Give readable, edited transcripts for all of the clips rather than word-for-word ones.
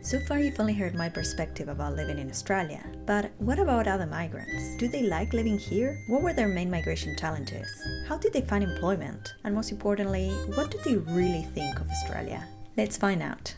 So far you've only heard my perspective about living in Australia, but what about other migrants? Do they like living here? What were their main migration challenges? How did they find employment? And most importantly, what do they really think of Australia? Let's find out.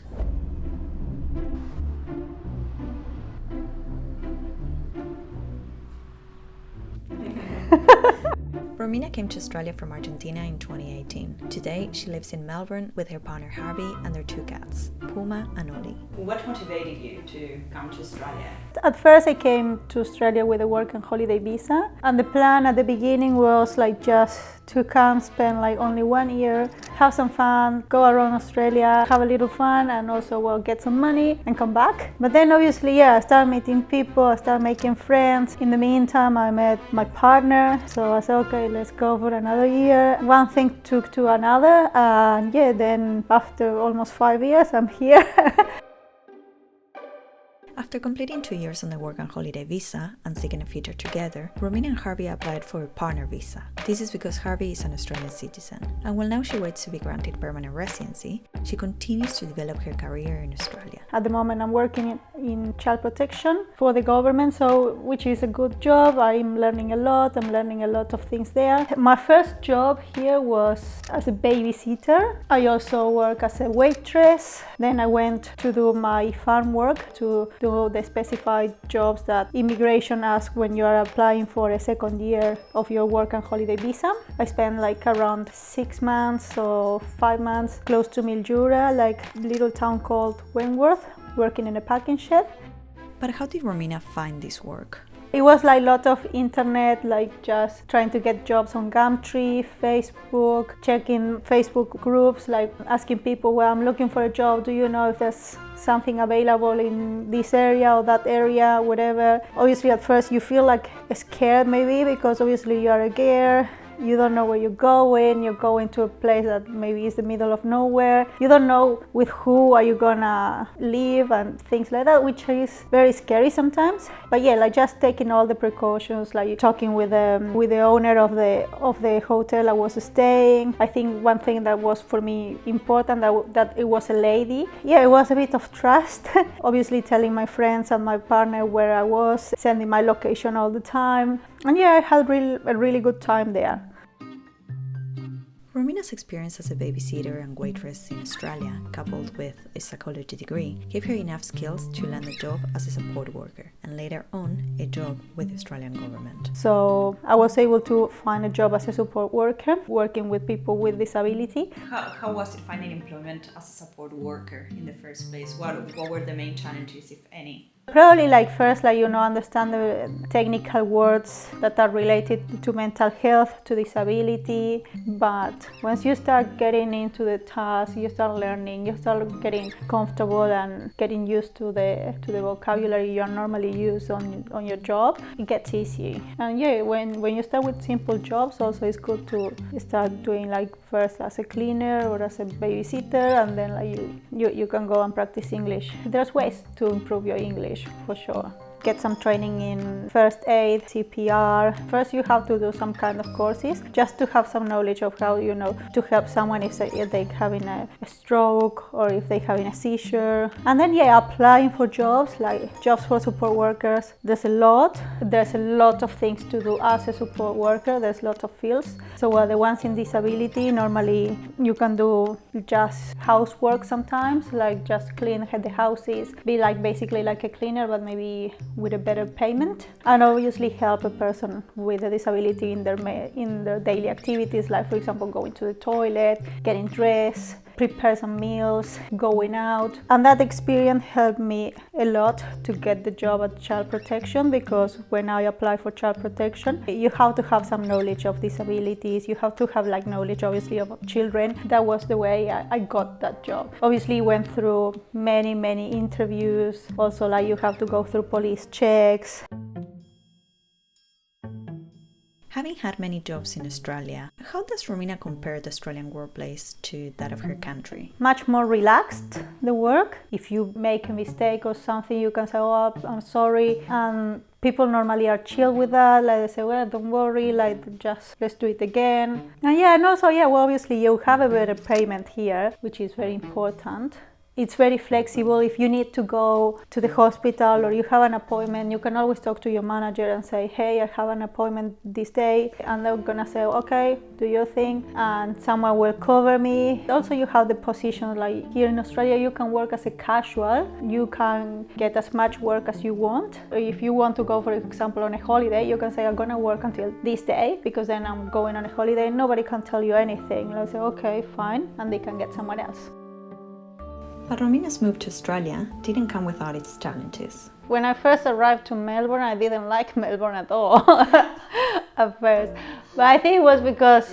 Romina came to Australia from Argentina in 2018. Today, she lives in Melbourne with her partner Harvey and their two cats, Puma and Ollie. What motivated you to come to Australia? At first I came to Australia with a work and holiday visa, and the plan at the beginning was just to come, spend only 1 year, have some fun, go around Australia, have a little fun, and also get some money and come back. But then obviously I started meeting people, I started making friends. In the meantime I met my partner, so I said okay, let's go for another year. One thing took to another, and then after almost 5 years I'm here. After completing 2 years on the work and holiday visa and seeking a future together, Romina and Harvey applied for a partner visa. This is because Harvey is an Australian citizen, and while now she waits to be granted permanent residency, she continues to develop her career in Australia. At the moment I'm working in child protection for the government, which is a good job. I'm learning a lot of things there. My first job here was as a babysitter. I also work as a waitress. Then I went to do my farm work, to do the specified jobs that immigration asks when you are applying for a second year of your work and holiday visa. I spent around 6 months or 5 months close to Mildura, little town called Wentworth, working in a packing shed. But how did Romina find this work? It was a lot of internet, just trying to get jobs on Gumtree, Facebook, checking Facebook groups, asking people, well, I'm looking for a job, do you know if there's something available in this area or that area, whatever. Obviously at first you feel scared maybe, because obviously you are a girl. You don't know where you're going to a place that maybe is the middle of nowhere. You don't know with who are you gonna live and things like that, which is very scary sometimes. But just taking all the precautions, talking with the owner of the hotel I was staying. I think one thing that was for me important, that it was a lady. It was a bit of trust. Obviously telling my friends and my partner where I was, sending my location all the time. And I had a really good time there. Romina's experience as a babysitter and waitress in Australia, coupled with a psychology degree, gave her enough skills to land a job as a support worker, and later on, a job with the Australian government. So I was able to find a job as a support worker, working with people with disability. How was it finding employment as a support worker in the first place? What were the main challenges, if any? Probably first understand the technical words that are related to mental health, to disability, but once you start getting into the task, you start learning, you start getting comfortable and getting used to the vocabulary you are normally used on your job, it gets easy. And when you start with simple jobs, also it's good to start doing first as a cleaner or as a babysitter, and then you can go and practice English. There's ways to improve your English for sure. Get some training in first aid, CPR. First you have to do some kind of courses just to have some knowledge of how to help someone if they're having a stroke or if they're having a seizure. And then applying for jobs, jobs for support workers. There's a lot of things to do as a support worker. There's lots of fields. So the ones in disability, normally you can do just housework sometimes, just clean the houses, be basically like a cleaner, but maybe with a better payment, and obviously help a person with a disability in their daily activities, for example going to the toilet, getting dressed, prepare some meals, going out. And that experience helped me a lot to get the job at child protection, because when I apply for child protection, you have to have some knowledge of disabilities, you have to have knowledge obviously of children. That was the way I got that job. Obviously went through many interviews, also you have to go through police checks. Having had many jobs in Australia, how does Romina compare the Australian workplace to that of her country? Much more relaxed, the work. If you make a mistake or something, you can say, oh, I'm sorry. And people normally are chill with that. They say, well, don't worry, just let's do it again. And also, obviously you have a better payment here, which is very important. It's very flexible. If you need to go to the hospital or you have an appointment, you can always talk to your manager and say, hey, I have an appointment this day, and they're gonna say, okay, do your thing, and someone will cover me. Also, you have the position, like here in Australia, you can work as a casual. You can get as much work as you want. If you want to go, for example, on a holiday, you can say, I'm gonna work until this day, because then I'm going on a holiday. Nobody can tell you anything. They'll say, okay, fine, and they can get someone else. But Romina's move to Australia didn't come without its challenges. When I first arrived to Melbourne, I didn't like Melbourne at all at first. But I think it was because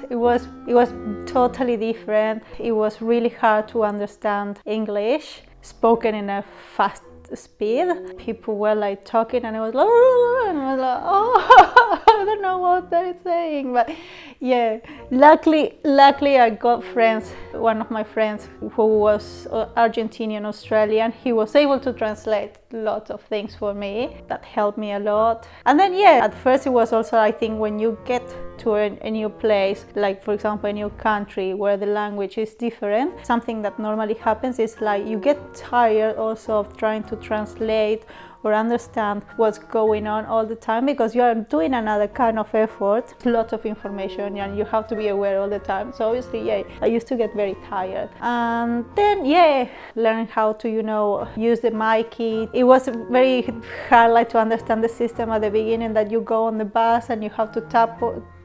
it was totally different. It was really hard to understand English, spoken in a fast speed. People were like talking and it was like, and I was like, oh, I don't know what they're saying. But yeah, luckily I got friends. One of my friends who was Argentinian Australian, he was able to translate lots of things for me. That helped me a lot. And then yeah, at first it was also, I think, when you get to a new place, like for example a new country where the language is different, something that normally happens is like you get tired also of trying to translate or understand what's going on all the time, because you are doing another kind of effort, lots of information, and you have to be aware all the time. So obviously, yeah, I used to get very tired. And then, yeah, learning how to, use the Mikey. It was very hard, like, to understand the system at the beginning, that you go on the bus and you have to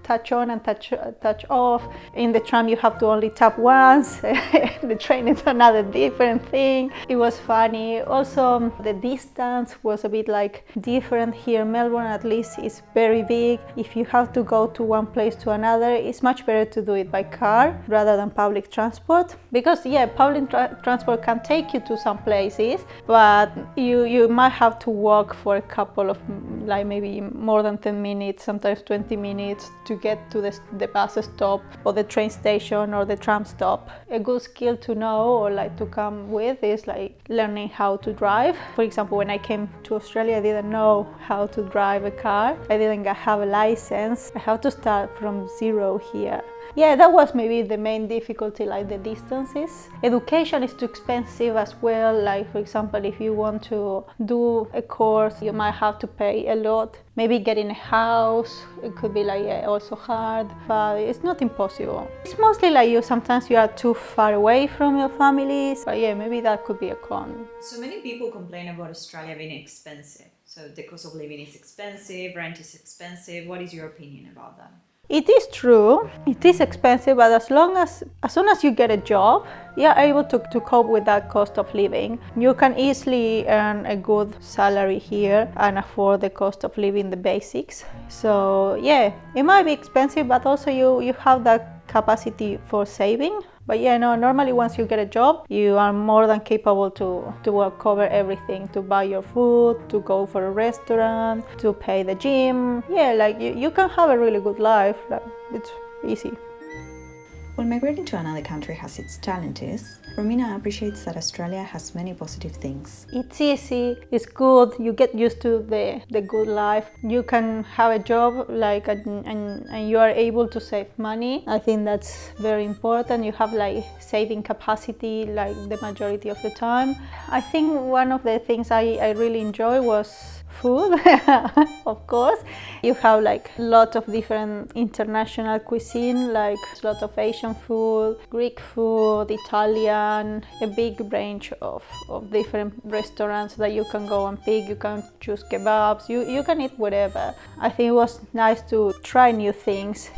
touch on and touch off. In the tram you have to only tap once. The train is another different thing. It was funny. Also the distance was a bit like different here. Melbourne at least is very big. If you have to go to one place to another, it's much better to do it by car rather than public transport, because yeah, public transport can take you to some places, but you might have to walk for a couple of, like, maybe more than 10 minutes, sometimes 20 minutes to get to the bus stop or the train station or the tram stop. A good skill to know or like to come with is like learning how to drive. For example, when I came to Australia, I didn't know how to drive a car. I didn't have a license. I had to start from zero here. Yeah, that was maybe the main difficulty, like the distances. Education is too expensive as well. Like, for example, if you want to do a course, you might have to pay a lot. Maybe getting a house, it could be like also hard, but it's not impossible. It's mostly like sometimes you are too far away from your families, but yeah, maybe that could be a con. So many people complain about Australia being expensive. So the cost of living is expensive, rent is expensive. What is your opinion about that? It is true, it is expensive, but as soon as you get a job, you're able to cope with that cost of living. You can easily earn a good salary here and afford the cost of living, the basics. So yeah, it might be expensive, but also you have that capacity for saving. But yeah, no, normally once you get a job, you are more than capable to cover everything, to buy your food, to go for a restaurant, to pay the gym. Yeah, like you can have a really good life. Like, it's easy. While migrating to another country has its challenges, Romina appreciates that Australia has many positive things. It's easy, it's good, you get used to the good life. You can have a job, like, and you are able to save money. I think that's very important. You have like saving capacity like the majority of the time. I think one of the things I really enjoy was food. Of course, you have like a lot of different international cuisine, like a lot of Asian food, Greek food, Italian, a big range of different restaurants that you can go and pick. You can choose kebabs, you can eat whatever. I think it was nice to try new things.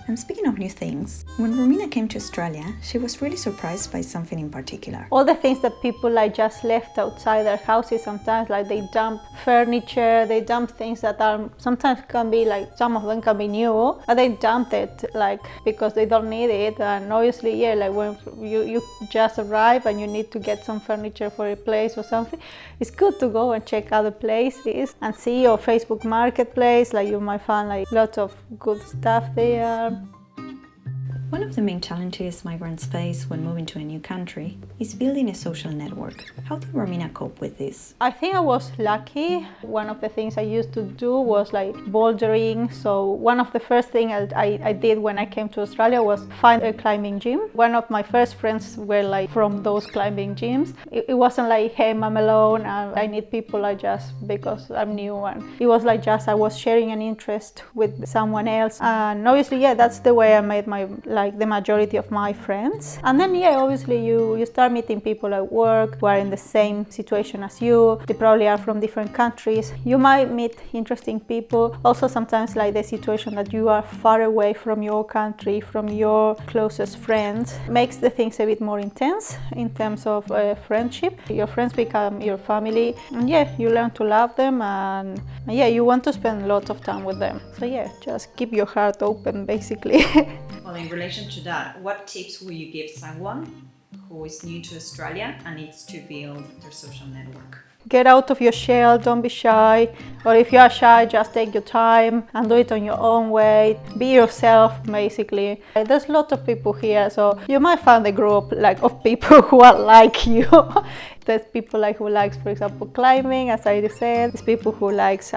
And speaking of new things, when Romina came to Australia, she was really surprised by something in particular. All the things that people like just left outside their houses sometimes, like they dump furniture, they dump things that are sometimes can be like, some of them can be new, but they dumped it like because they don't need it. And obviously, yeah, like when you just arrive and you need to get some furniture for a place or something, it's good to go and check other places and see your Facebook Marketplace. Like you might find like lots of good stuff there. One of the main challenges migrants face when moving to a new country is building a social network. How did Romina cope with this? I think I was lucky. One of the things I used to do was like bouldering. So one of the first things I did when I came to Australia was find a climbing gym. One of my first friends were like from those climbing gyms. It wasn't like, hey, I'm alone and I need people like just because I'm new. And it was like just I was sharing an interest with someone else. And obviously, yeah, that's the way I made the majority of my friends. And then obviously you start meeting people at work who are in the same situation as you. They probably are from different countries. You might meet interesting people. Also sometimes like the situation that you are far away from your country, from your closest friends, makes the things a bit more intense in terms of friendship. Your friends become your family, and you learn to love them, and you want to spend a lot of time with them. So just keep your heart open basically. Well, in relation to that, what tips will you give someone who is new to Australia and needs to build their social network? Get out of your shell, don't be shy. Or if you are shy, just take your time and do it on your own way. Be yourself, basically. There's a lot of people here, so you might find a group of people who are like you. There's people who likes, for example, climbing, as I said. There's people who likes,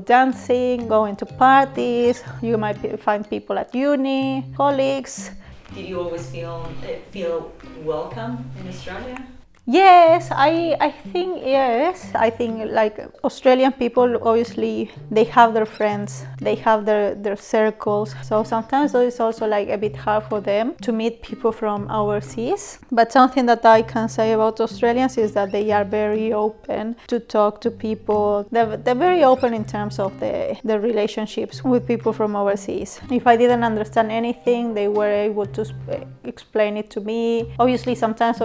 dancing, going to parties. You might find people at uni, colleagues. Did you always feel welcome in Australia? Yes, I think yes. I think Australian people, obviously they have their friends, they have their circles. So sometimes it's also a bit hard for them to meet people from overseas. But something that I can say about Australians is that they are very open to talk to people. They're very open in terms of the relationships with people from overseas. If I didn't understand anything, they were able to explain it to me. Obviously, sometimes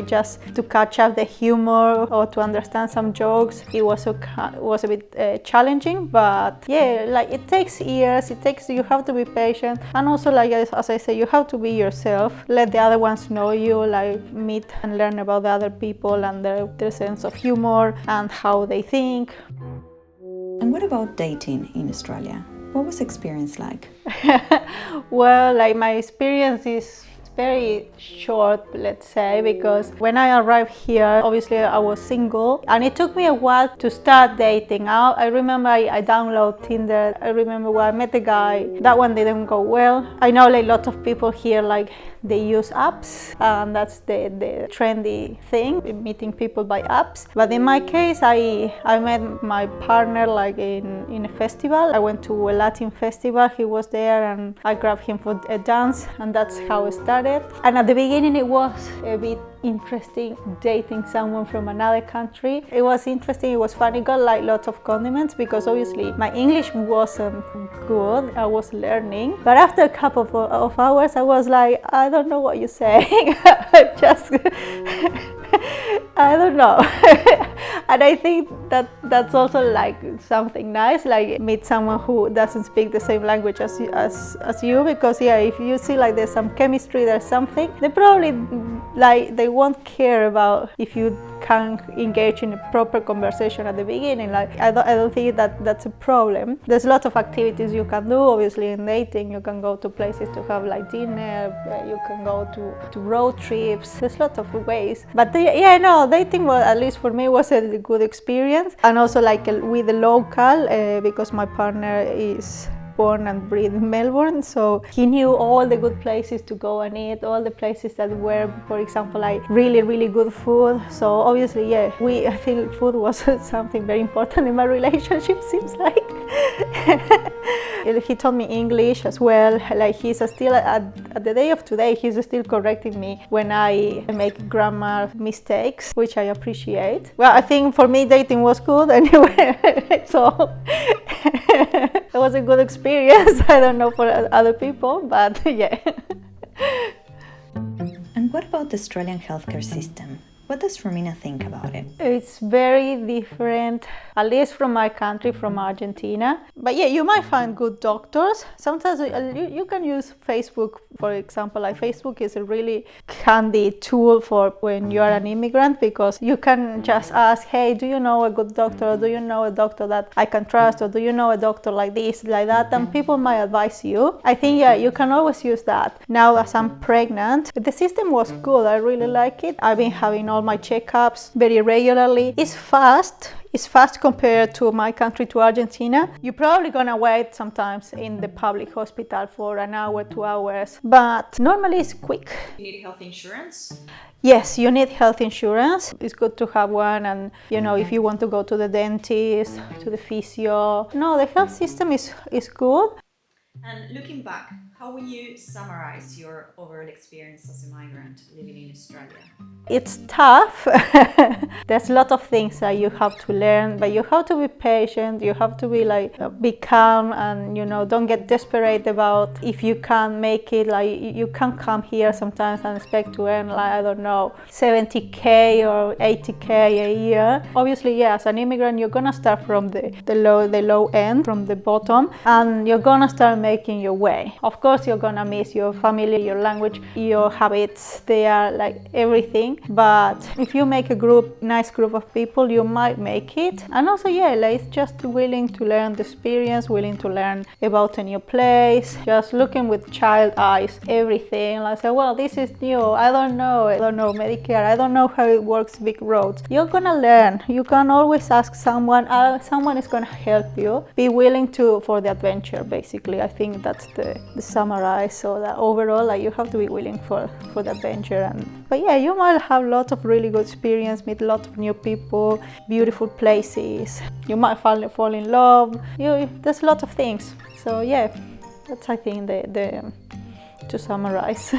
just to catch up the humor or to understand some jokes, it was a bit challenging, but it takes years. You have to be patient, and also as I say, you have to be yourself. Let the other ones know you, meet and learn about the other people and their sense of humor and how they think. And what about dating in Australia? What was the experience like? Well, my experience is very short, let's say, because when I arrived here, obviously I was single, and it took me a while to start dating. I remember I downloaded Tinder. I remember when I met a guy. That one didn't go well. I know a lot of people here they use apps, and that's the trendy thing, meeting people by apps. But in my case, I met my partner in a festival. I went to a Latin festival. He was there, and I grabbed him for a dance, and that's how it started. And at the beginning, it was a bit interesting dating someone from another country. It was interesting, it was fun. It got lots of condiments because obviously my English wasn't good. I was learning, but after a couple of hours I was like, I don't know what you're saying. Just I don't know. And I think that's also something nice, meet someone who doesn't speak the same language as you, because if you see there's some chemistry, there's something, they probably they won't care about if you can engage in a proper conversation at the beginning. I don't think that's a problem. There's a lot of activities you can do. Obviously in dating you can go to places to have dinner, you can go to road trips. There's lots of ways. But dating, well, at least for me, was a good experience. And also with the local, because my partner is born and bred in Melbourne, so he knew all the good places to go and eat, all the places that were, for example, really good food. So obviously, I think food was something very important in my relationship, seems like. He taught me English as well. He's still at the day of today, he's still correcting me when I make grammar mistakes, which I appreciate. Well, I think for me dating was good anyway. So it was a good experience. I don't know for other people, but yeah. And what about the Australian healthcare system? What does Romina think about it? It's very different, at least from my country, from Argentina. But yeah, you might find good doctors. Sometimes you can use Facebook, for example. Like Facebook is a really handy tool for when you are an immigrant, because you can just ask, hey, do you know a good doctor? Or do you know a doctor that I can trust? Or do you know a doctor like this, like that? And people might advise you. I think, yeah, you can always use that. Now, as I'm pregnant, the system was good. I really like it. I've been having all my checkups very regularly. It's fast compared to my country, to Argentina. You're probably gonna wait sometimes in the public hospital for an hour, 2 hours, but normally it's quick. You need health insurance? Yes, you need health insurance. It's good to have one, and if you want to go to the dentist, to the physio. No, the health system is good. And looking back, how will you summarize your overall experience as a migrant living in Australia? It's tough. There's a lot of things that you have to learn, but you have to be patient. You have to be calm, and don't get desperate about if you can't make it. Like, you can't come here sometimes and expect to earn, like, I don't know, 70k or 80k a year. Obviously, yeah, as an immigrant, you're gonna start from the low end, from the bottom, and you're gonna start making your way. Of course, you're gonna miss your family, your language, your habits. They are like everything. But if you make a nice group of people, you might make it. And also, yeah, it's just willing to learn the experience, willing to learn about a new place, just looking with child eyes, everything. Like, say, well, this is new. I don't know Medicare. I don't know how it works, big roads. You're gonna learn. You can always ask someone. Someone is gonna help you. Be willing for the adventure, basically. I think that's the summarize. So that overall, you have to be willing for the adventure. But yeah, you might have lots of really good experience, meet lots of new people, beautiful places. You might fall in love. There's a lot of things. So yeah, that's, I think, the to summarize.